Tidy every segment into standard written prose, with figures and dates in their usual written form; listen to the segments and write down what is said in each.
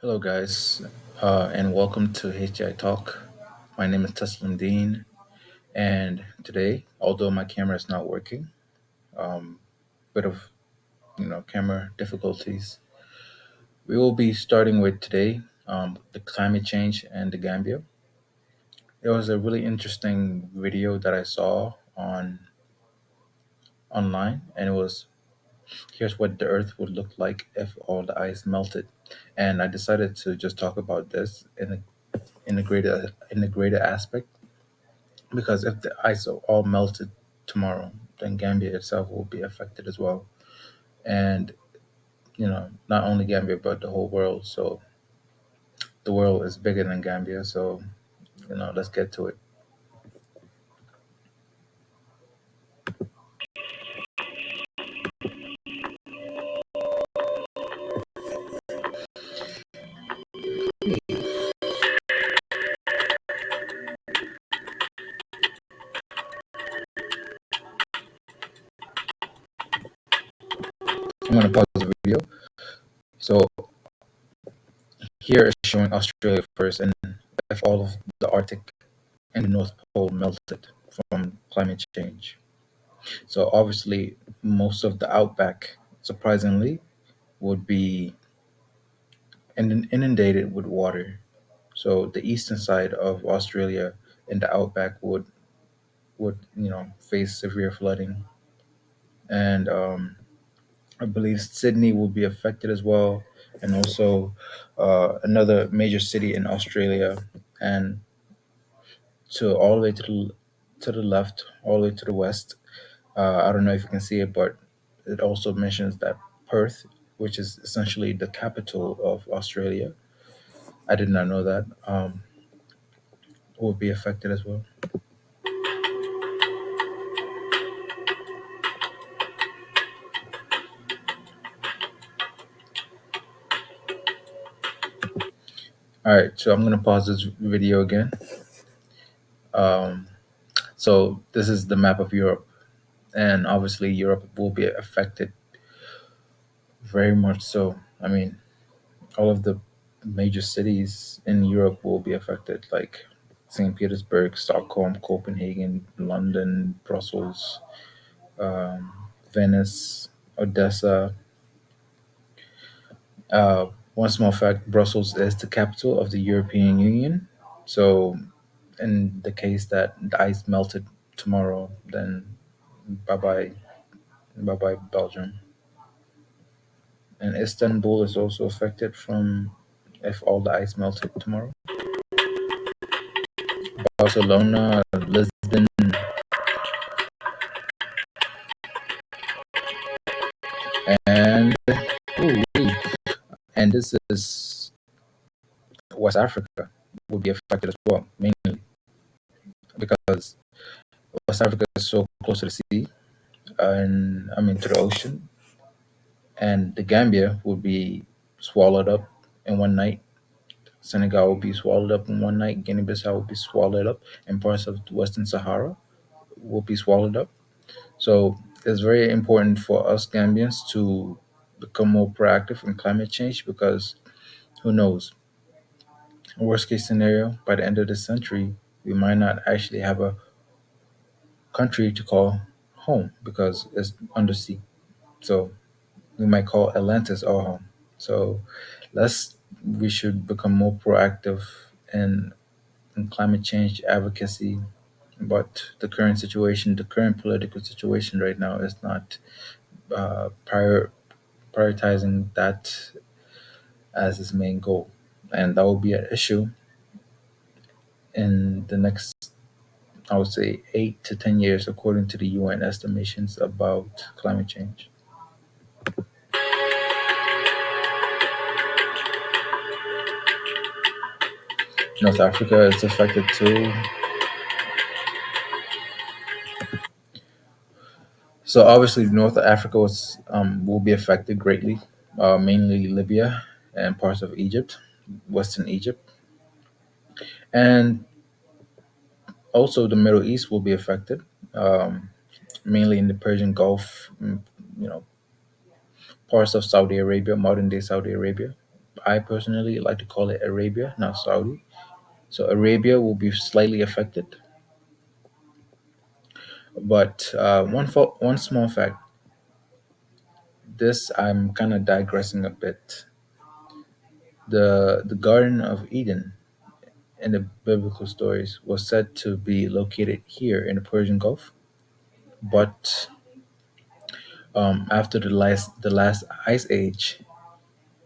Hello, guys, and welcome to HGI Talk. My name is Taslim Dean, and today, although my camera is not working, bit of camera difficulties, we will be starting with today the climate change and the Gambia. There was a really interesting video that I saw online, and it was here's what the Earth would look like if all the ice melted, and I decided to just talk about this in a greater aspect. Because if the ice all melted tomorrow, then Gambia itself will be affected as well. And, not only Gambia, but the whole world. So the world is bigger than Gambia. So, let's get to it. I'm going to pause the video. So here is showing Australia first, and if all of the Arctic and the North Pole melted from climate change. So obviously, most of the outback, surprisingly, would be inundated with water. So the eastern side of Australia in the outback would face severe flooding, and I believe Sydney will be affected as well, and also another major city in Australia, and to all the way to the left, all the way to the west. I don't know if you can see it, but it also mentions that Perth, which is essentially the capital of Australia, I did not know that, will be affected as well. All right, so I'm gonna pause this video again. Um, so this is the map of Europe, and obviously Europe will be affected very much so. I mean, all of the major cities in Europe will be affected, like St. Petersburg, Stockholm, Copenhagen, London, Brussels, um, Venice, Odessa. One small fact: Brussels is the capital of the European Union. So in the case that the ice melted tomorrow, then bye bye Belgium. And Istanbul is also affected from if all the ice melted tomorrow. Barcelona, Lisbon, and ooh, and this is West Africa will be affected as well, mainly because West Africa is so close to the sea, and I mean to the ocean, and the Gambia will be swallowed up in one night. Senegal will be swallowed up in one night. Guinea-Bissau will be swallowed up, and parts of the Western Sahara will be swallowed up. So it's very important for us Gambians to become more proactive in climate change because who knows? Worst case scenario, by the end of the century, we might not actually have a country to call home because it's undersea. So we might call Atlantis our home. So let's we should become more proactive in climate change advocacy. But the current political situation right now is not prioritizing that as its main goal, and that will be an issue in the next, I would say, 8 to 10 years, according to the UN estimations about climate change. North Africa is affected too. So obviously, North Africa will be affected greatly, mainly Libya and parts of Egypt, Western Egypt, and also the Middle East will be affected, um, mainly in the Persian Gulf, you know, parts of Saudi Arabia, modern day Saudi Arabia. I personally like to call it Arabia, not Saudi. So Arabia will be slightly affected, but one small fact. This I'm kind of digressing a bit. The Garden of Eden in the biblical stories was said to be located here in the Persian Gulf, but after the last ice age,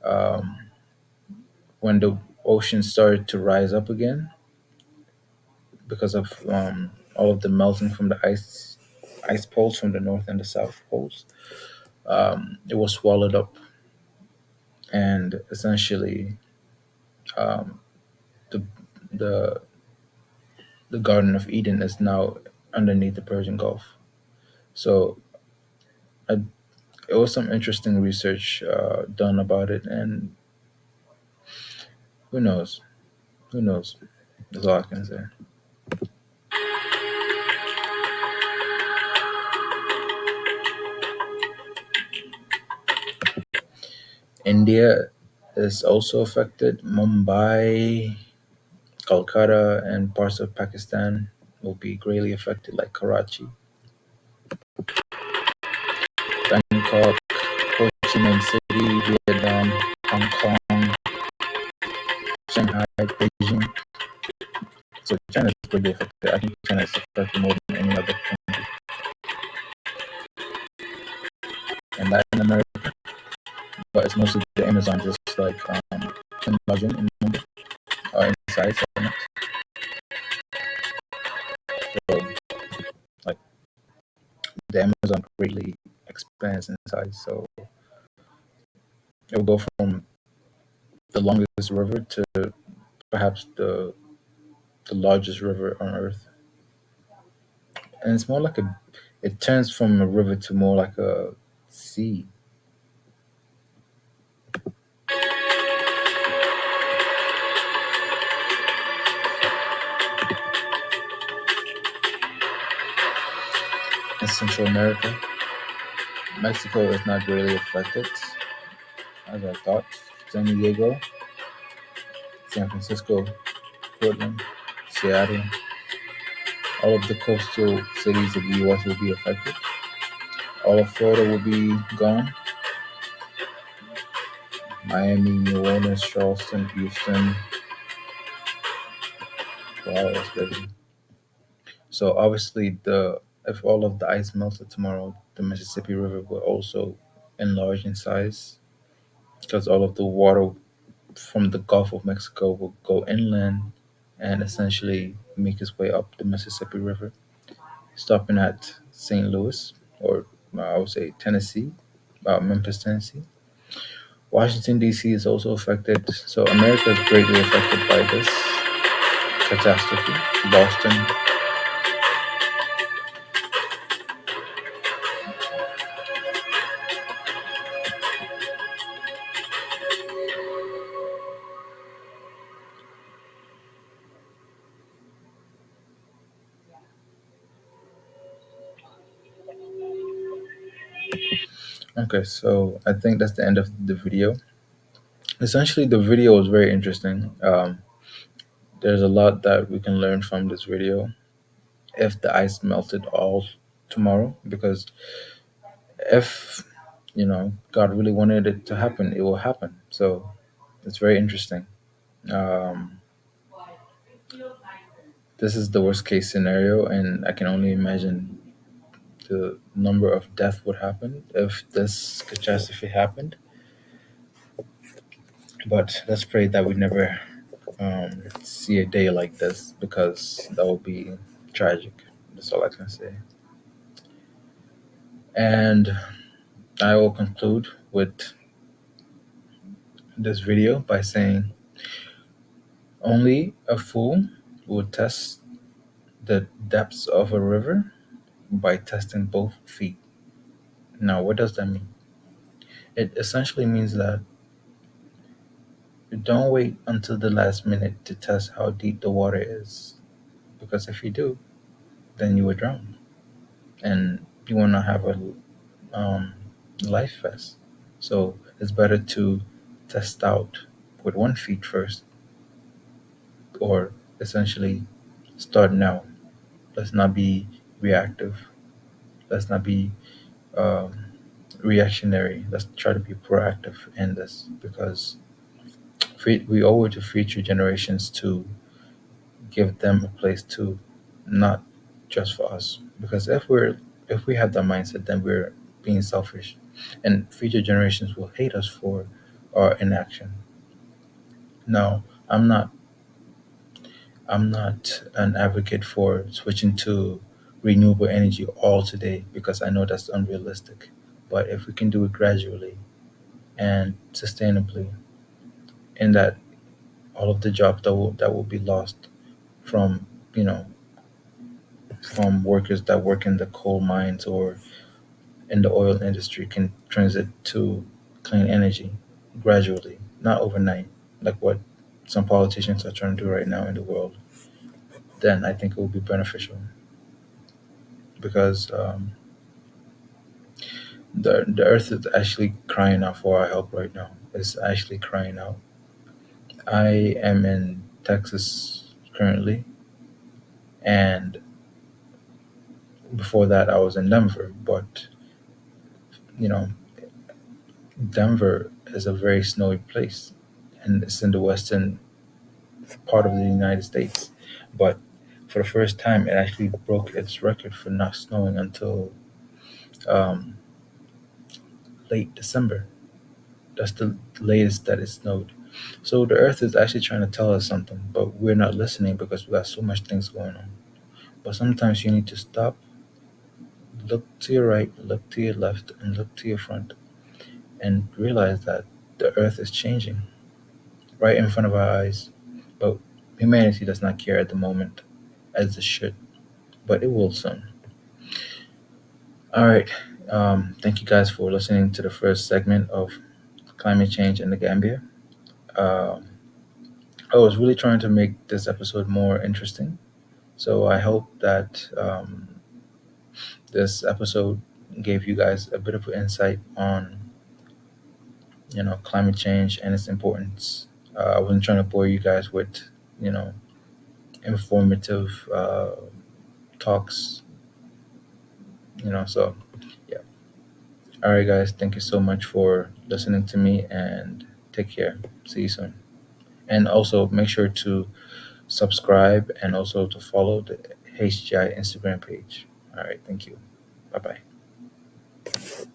um, when the ocean started to rise up again because of all of the melting from the ice poles from the north and the south poles, it was swallowed up, and essentially um, the the the Garden of Eden is now underneath the Persian Gulf. So I, it was some interesting research done about it, and who knows? Who knows? That's all I can say. India is also affected. Mumbai, Kolkata, and parts of Pakistan will be greatly affected, like Karachi, Bangkok, Ho Chi Minh City, Vietnam, Hong Kong, Shanghai, Beijing. So China is greatly affected. I think China is affected more than any other country. And Latin America, but it's mostly the Amazon, just like imagine in number or in size. So like the Amazon greatly expands in size. So it will go from the longest river to perhaps the largest river on Earth, and it's more like a. It turns from a river to more like a sea. In Central America, Mexico is not greatly affected, as I thought. San Diego, San Francisco, Portland, Seattle, all of the coastal cities of the U.S. will be affected. All of Florida will be gone. Miami, New Orleans, Charleston, Houston. Wow, that's crazy. So obviously, the if all of the ice melted tomorrow, the Mississippi River will also enlarge in size because all of the water from the Gulf of Mexico will go inland and essentially make its way up the Mississippi River, stopping at St. Louis, or I would say Tennessee, Memphis, Tennessee. Washington D.C. is also affected, so America is greatly affected by this catastrophe. Boston. Okay, so I think that's the end of the video. Essentially, the video was very interesting. There's a lot that we can learn from this video if the ice melted all tomorrow, because if God really wanted it to happen, it will happen. So it's very interesting. Um, this is the worst case scenario, and I can only imagine the number of death would happen if this catastrophe happened. But let's pray that we never see a day like this, because that would be tragic. That's all I can say. And I will conclude with this video by saying only a fool would test the depths of a river by testing both feet. Now, what does that mean? It essentially means that you don't wait until the last minute to test how deep the water is, because if you do, then you will drown, and you will not have a um, life vest. So it's better to test out with 1 feet first, or essentially start now. Let's not be reactive. Let's not be um, reactionary. Let's try to be proactive in this, because we owe it to future generations to give them a place to, not just for us. Because if we have that mindset, then we're being selfish, and future generations will hate us for our inaction. No, I'm not. I'm not an advocate for switching to renewable energy all today, because I know that's unrealistic. But if we can do it gradually and sustainably, in that all of the jobs that will be lost from, you know, from workers that work in the coal mines or in the oil industry can transit to clean energy gradually, not overnight, like what some politicians are trying to do right now in the world, then I think it will be beneficial, because the earth is actually crying out for our help right now. It's actually crying out. I am in Texas currently, and before that I was in Denver. But you know, Denver is a very snowy place, and it's in the western part of the United States. But for the first time, it actually broke its record for not snowing until um, late December. That's the latest that it snowed. So the Earth is actually trying to tell us something, but we're not listening because we got so much things going on. But sometimes you need to stop, look to your right, look to your left, and look to your front, and realize that the Earth is changing right in front of our eyes. But humanity does not care at the moment, as it should, but it will soon. All right. Thank you guys for listening to the first segment of climate change in the Gambia. Um, I was really trying to make this episode more interesting, so I hope that this episode gave you guys a bit of insight on, climate change and its importance. I wasn't trying to bore you guys with, you know informative talks. So yeah. All right, guys. Thank you so much for listening to me, and take care. See you soon. And also make sure to subscribe and also to follow the HGI Instagram page. All right. Thank you. Bye bye.